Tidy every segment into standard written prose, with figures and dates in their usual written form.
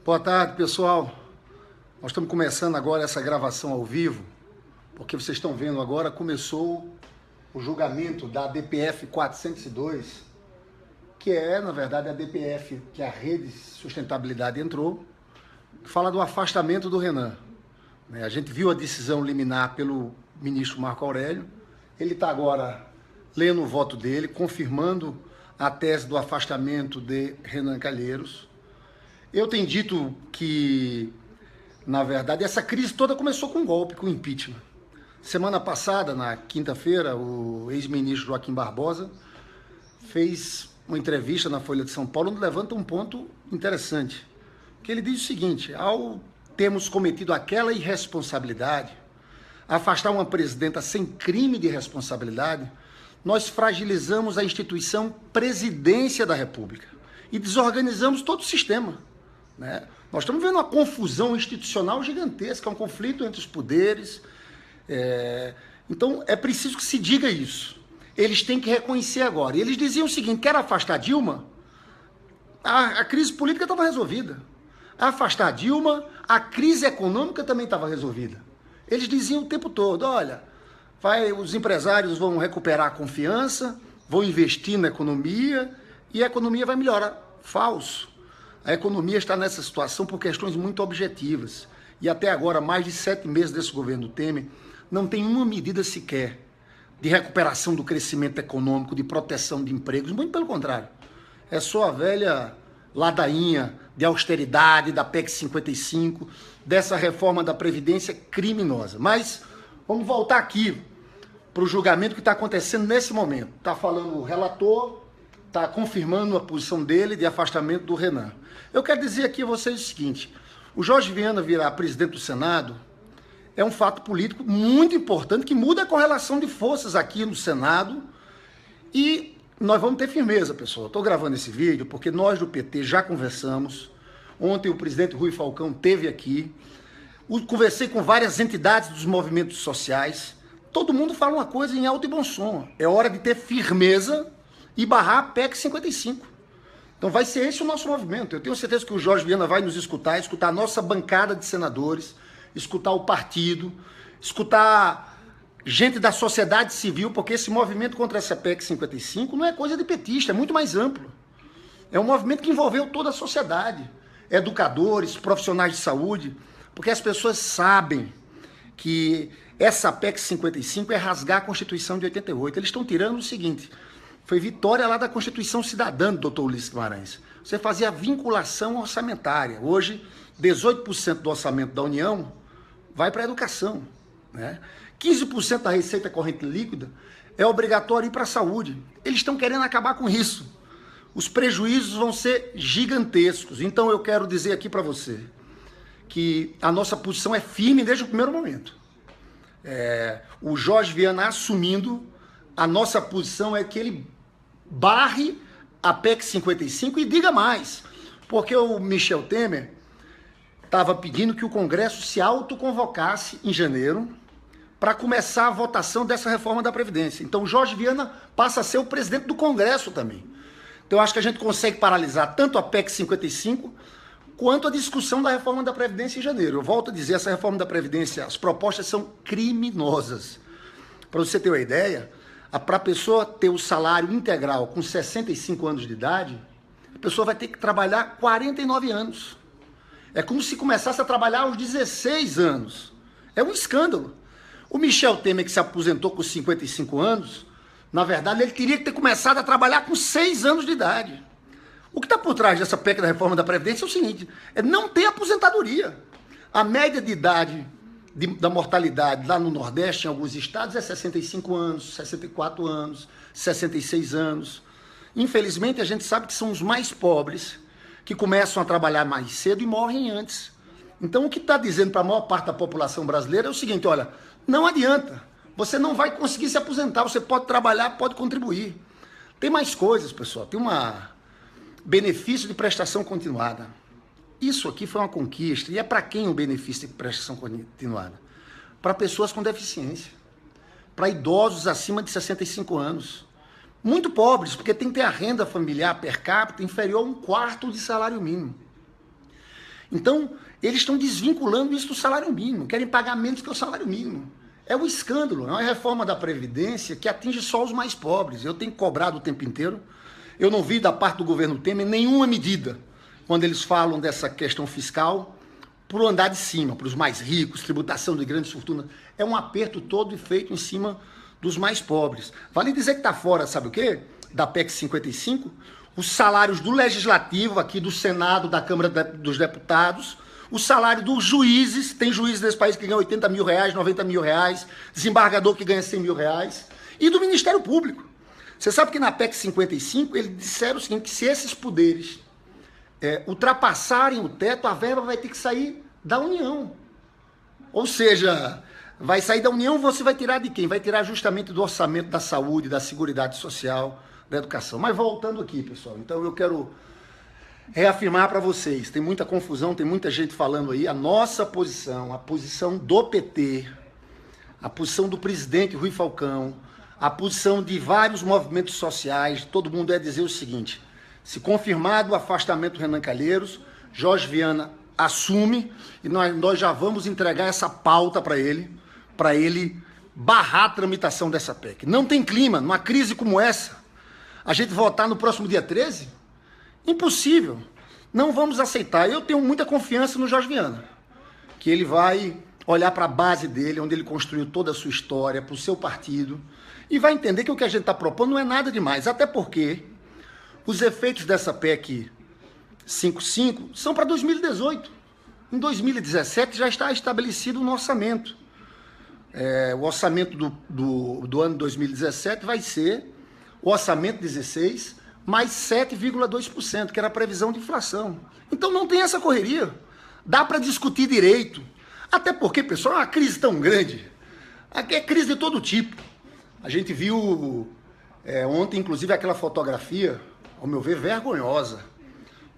Boa tarde, pessoal. Nós estamos começando agora essa gravação ao vivo, porque vocês estão vendo agora, começou o julgamento da DPF 402, que é, na verdade, a DPF que a Rede Sustentabilidade entrou, que fala do afastamento do Renan. A gente viu a decisão liminar pelo ministro Marco Aurélio, ele está agora lendo o voto dele, confirmando a tese do afastamento de Renan Calheiros. Eu tenho dito que, na verdade, essa crise toda começou com um golpe, com impeachment. Semana passada, na quinta-feira, o ex-ministro Joaquim Barbosa fez uma entrevista na Folha de São Paulo, onde levanta um ponto interessante, que ele diz o seguinte: ao termos cometido aquela irresponsabilidade, afastar uma presidenta sem crime de responsabilidade, nós fragilizamos a instituição Presidência da República e desorganizamos todo o sistema. Nós estamos vendo uma confusão institucional gigantesca, um conflito entre os poderes. Então, é preciso que se diga isso. Eles têm que reconhecer agora. E eles diziam o seguinte: quer afastar Dilma? A crise política estava resolvida. Afastar Dilma, a crise econômica também estava resolvida. Eles diziam o tempo todo: olha, os empresários vão recuperar a confiança, vão investir na economia e a economia vai melhorar. Falso. A economia está nessa situação por questões muito objetivas. E até agora, mais de 7 meses desse governo Temer, não tem uma medida sequer de recuperação do crescimento econômico, de proteção de empregos. Muito pelo contrário. É só a velha ladainha de austeridade, da PEC 55, dessa reforma da Previdência criminosa. Mas vamos voltar aqui para o julgamento que está acontecendo nesse momento. Está falando o relator, está confirmando a posição dele de afastamento do Renan. Eu quero dizer aqui a vocês o seguinte: o Jorge Viana virar presidente do Senado é um fato político muito importante que muda a correlação de forças aqui no Senado e nós vamos ter firmeza, pessoal. Estou gravando esse vídeo porque nós do PT já conversamos. Ontem o presidente Rui Falcão esteve aqui. Conversei com várias entidades dos movimentos sociais. Todo mundo fala uma coisa em alto e bom som: é hora de ter firmeza e barrar a PEC 55. Então vai ser esse o nosso movimento. Eu tenho certeza que o Jorge Viana vai nos escutar a nossa bancada de senadores, escutar o partido, escutar gente da sociedade civil, porque esse movimento contra essa PEC 55 não é coisa de petista, é muito mais amplo. É um movimento que envolveu toda a sociedade, educadores, profissionais de saúde, porque as pessoas sabem que essa PEC 55 é rasgar a Constituição de 88. Eles estão tirando o seguinte: foi vitória lá da Constituição Cidadã do doutor Ulisses Guimarães. Você fazia vinculação orçamentária. Hoje, 18% do orçamento da União vai para a educação. 15% da receita corrente líquida é obrigatório ir para a saúde. Eles estão querendo acabar com isso. Os prejuízos vão ser gigantescos. Então eu quero dizer aqui para você que a nossa posição é firme desde o primeiro momento. O Jorge Viana assumindo, a nossa posição é que ele barre a PEC 55 e diga mais, porque o Michel Temer estava pedindo que o Congresso se autoconvocasse em janeiro para começar a votação dessa reforma da Previdência. Então o Jorge Viana passa a ser o presidente do Congresso também. Então eu acho que a gente consegue paralisar tanto a PEC 55 quanto a discussão da reforma da Previdência em janeiro. Eu volto a dizer, essa reforma da Previdência, as propostas são criminosas. Para você ter uma ideia, para a pessoa ter o salário integral com 65 anos de idade, a pessoa vai ter que trabalhar 49 anos. É como se começasse a trabalhar aos 16 anos. É um escândalo. O Michel Temer, que se aposentou com 55 anos, na verdade, ele teria que ter começado a trabalhar com 6 anos de idade. O que está por trás dessa PEC da reforma da Previdência é o seguinte: é não ter aposentadoria. A média de idade da mortalidade lá no Nordeste, em alguns estados, é 65 anos, 64 anos, 66 anos. Infelizmente, a gente sabe que são os mais pobres que começam a trabalhar mais cedo e morrem antes. Então, o que está dizendo para a maior parte da população brasileira é o seguinte: olha, não adianta, você não vai conseguir se aposentar, você pode trabalhar, pode contribuir. Tem mais coisas, pessoal, tem benefício de prestação continuada. Isso aqui foi uma conquista. E é para quem o benefício de prestação continuada? Para pessoas com deficiência, para idosos acima de 65 anos. Muito pobres, porque tem que ter a renda familiar per capita inferior a 1/4 de salário mínimo. Então, eles estão desvinculando isso do salário mínimo, querem pagar menos que o salário mínimo. É um escândalo, é uma reforma da Previdência que atinge só os mais pobres. Eu tenho cobrado o tempo inteiro. Eu não vi da parte do governo Temer nenhuma medida quando eles falam dessa questão fiscal para o andar de cima, para os mais ricos, tributação de grandes fortunas. É um aperto todo feito em cima dos mais pobres. Vale dizer que está fora, sabe o quê? Da PEC 55, os salários do Legislativo, aqui do Senado, da Câmara dos Deputados, o salário dos juízes, tem juízes nesse país que ganham 80 mil reais, 90 mil reais, desembargador que ganha 100 mil reais, e do Ministério Público. Você sabe que na PEC 55, eles disseram o seguinte, que se esses poderes ultrapassarem o teto, a verba vai ter que sair da União. Ou seja, vai sair da União, você vai tirar de quem? Vai tirar justamente do orçamento da saúde, da seguridade social, da educação. Mas voltando aqui, pessoal, então eu quero reafirmar para vocês, tem muita confusão, tem muita gente falando aí, a nossa posição, a posição do PT, a posição do presidente Rui Falcão, a posição de vários movimentos sociais, todo mundo é dizer o seguinte, se confirmado o afastamento do Renan Calheiros, Jorge Viana assume e nós já vamos entregar essa pauta para ele barrar a tramitação dessa PEC. Não tem clima, numa crise como essa, a gente votar no próximo dia 13? Impossível. Não vamos aceitar. Eu tenho muita confiança no Jorge Viana, que ele vai olhar para a base dele, onde ele construiu toda a sua história, para o seu partido, e vai entender que o que a gente está propondo não é nada demais, até porque os efeitos dessa PEC 55 são para 2018. Em 2017 já está estabelecido no orçamento. O orçamento do ano 2017 vai ser o orçamento 16 mais 7,2%, que era a previsão de inflação. Então não tem essa correria. Dá para discutir direito. Até porque, pessoal, é uma crise tão grande. Aqui é crise de todo tipo. A gente viu ontem, inclusive, aquela fotografia, ao meu ver, vergonhosa,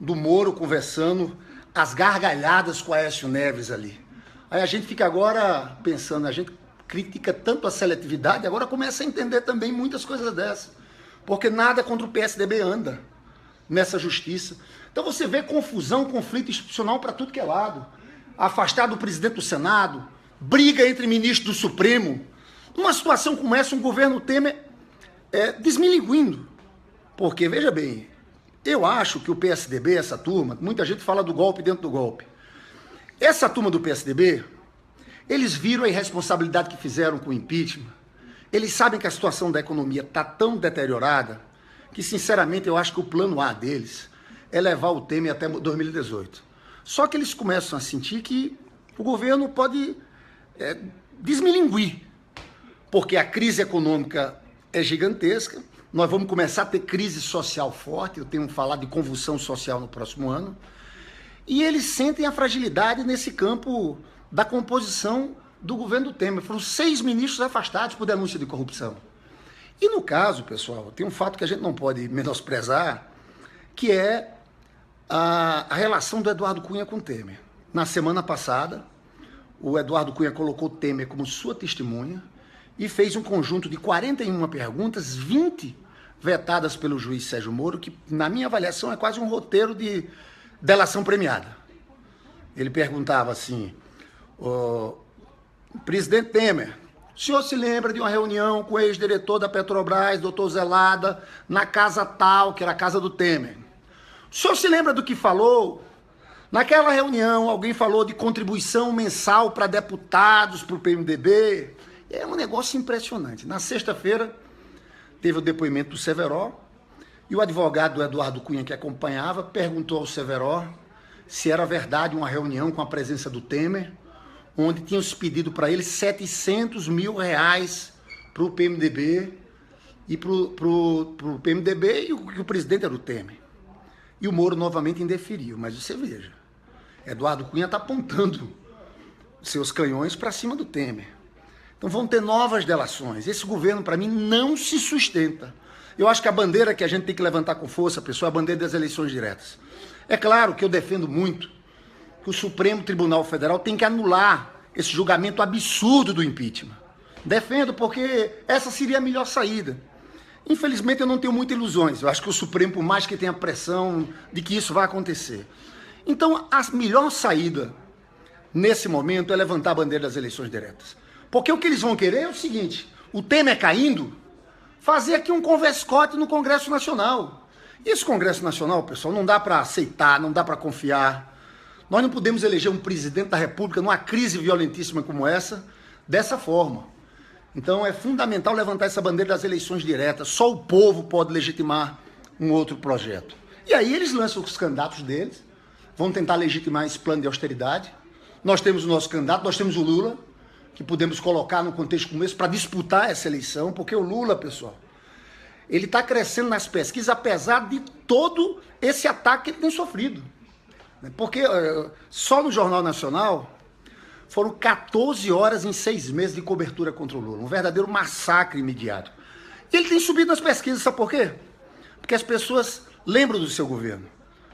do Moro conversando as gargalhadas com a Aécio Neves ali. Aí a gente fica agora pensando, a gente critica tanto a seletividade, agora começa a entender também muitas coisas dessas. Porque nada contra o PSDB anda nessa justiça. Então você vê confusão, conflito institucional para tudo que é lado. Afastado do presidente do Senado, briga entre ministros do Supremo. Numa situação como essa, um governo Temer desmilinguindo. Porque, veja bem, eu acho que o PSDB, essa turma, muita gente fala do golpe dentro do golpe. Essa turma do PSDB, eles viram a irresponsabilidade que fizeram com o impeachment. Eles sabem que a situação da economia está tão deteriorada que, sinceramente, eu acho que o plano A deles é levar o Temer até 2018. Só que eles começam a sentir que o governo pode desmilinguir, porque a crise econômica é gigantesca, nós vamos começar a ter crise social forte, eu tenho falado de convulsão social no próximo ano, e eles sentem a fragilidade nesse campo da composição do governo do Temer. Foram 6 ministros afastados por denúncia de corrupção. E no caso, pessoal, tem um fato que a gente não pode menosprezar, que é a relação do Eduardo Cunha com o Temer. Na semana passada, o Eduardo Cunha colocou o Temer como sua testemunha e fez um conjunto de 41 perguntas, 20 vetadas pelo juiz Sérgio Moro, que, na minha avaliação, é quase um roteiro de delação premiada. Ele perguntava assim... Presidente Temer, o senhor se lembra de uma reunião com o ex-diretor da Petrobras, doutor Zelada, na casa tal, que era a casa do Temer? O senhor se lembra do que falou? Naquela reunião, alguém falou de contribuição mensal para deputados, para o PMDB. É um negócio impressionante. Na sexta-feira, teve o depoimento do Severo, e o advogado do Eduardo Cunha, que acompanhava, perguntou ao Severo se era verdade uma reunião com a presença do Temer, onde tinham se pedido para ele 700 mil reais para o PMDB, e para o PMDB, e o presidente era o Temer. E o Moro novamente indeferiu, mas você veja, Eduardo Cunha está apontando seus canhões para cima do Temer. Então vão ter novas delações. Esse governo, para mim, não se sustenta. Eu acho que a bandeira que a gente tem que levantar com força, pessoal, é a bandeira das eleições diretas. É claro que eu defendo muito que o Supremo Tribunal Federal tem que anular esse julgamento absurdo do impeachment. Defendo porque essa seria a melhor saída. Infelizmente eu não tenho muitas ilusões. Eu acho que o Supremo, por mais que tenha pressão de que isso vai acontecer. Então, a melhor saída nesse momento é levantar a bandeira das eleições diretas. Porque o que eles vão querer é o seguinte, o Temer caindo, fazer aqui um converscote no Congresso Nacional. E esse Congresso Nacional, pessoal, não dá para aceitar, não dá para confiar. Nós não podemos eleger um presidente da República numa crise violentíssima como essa, dessa forma. Então é fundamental levantar essa bandeira das eleições diretas. Só o povo pode legitimar um outro projeto. E aí eles lançam os candidatos deles, vão tentar legitimar esse plano de austeridade. Nós temos o nosso candidato, nós temos o Lula, que podemos colocar num contexto como esse para disputar essa eleição, porque o Lula, pessoal, ele está crescendo nas pesquisas, apesar de todo esse ataque que ele tem sofrido. Porque só no Jornal Nacional foram 14 horas em 6 meses de cobertura contra o Lula, um verdadeiro massacre imediato. E ele tem subido nas pesquisas, sabe por quê? Porque as pessoas lembram do seu governo.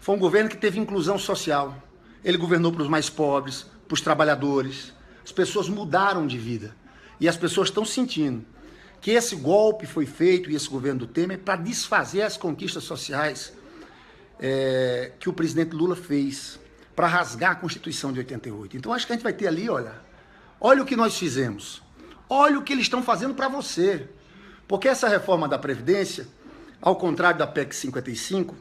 Foi um governo que teve inclusão social, ele governou para os mais pobres, para os trabalhadores, as pessoas mudaram de vida. E as pessoas estão sentindo que esse golpe foi feito, e esse governo do Temer, para desfazer as conquistas sociais que o presidente Lula fez, para rasgar a Constituição de 88. Então acho que a gente vai ter ali, olha o que nós fizemos, olha o que eles estão fazendo para você. Porque essa reforma da Previdência, ao contrário da PEC 55,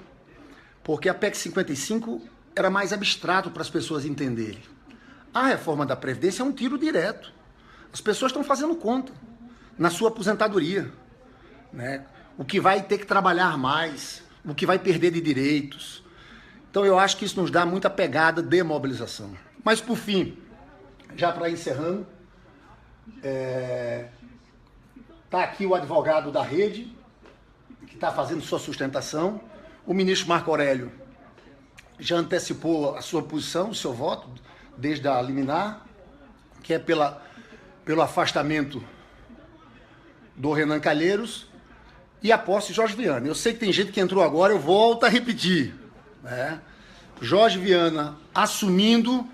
porque a PEC 55 era mais abstrato para as pessoas entenderem. A reforma da Previdência é um tiro direto. As pessoas estão fazendo conta na sua aposentadoria, né? O que vai ter que trabalhar mais, o que vai perder de direitos. Então eu acho que isso nos dá muita pegada de mobilização. Mas por fim, já para encerrando, está aqui o advogado da rede, que está fazendo sua sustentação. O ministro Marco Aurélio já antecipou a sua posição, o seu voto, desde a liminar, que é pelo afastamento do Renan Calheiros e a posse de Jorge Viana. Eu sei que tem gente que entrou agora, eu volto a repetir, né? Jorge Viana assumindo,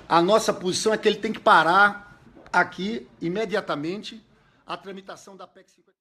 a nossa posição é que ele tem que parar aqui imediatamente a tramitação da PEC 50.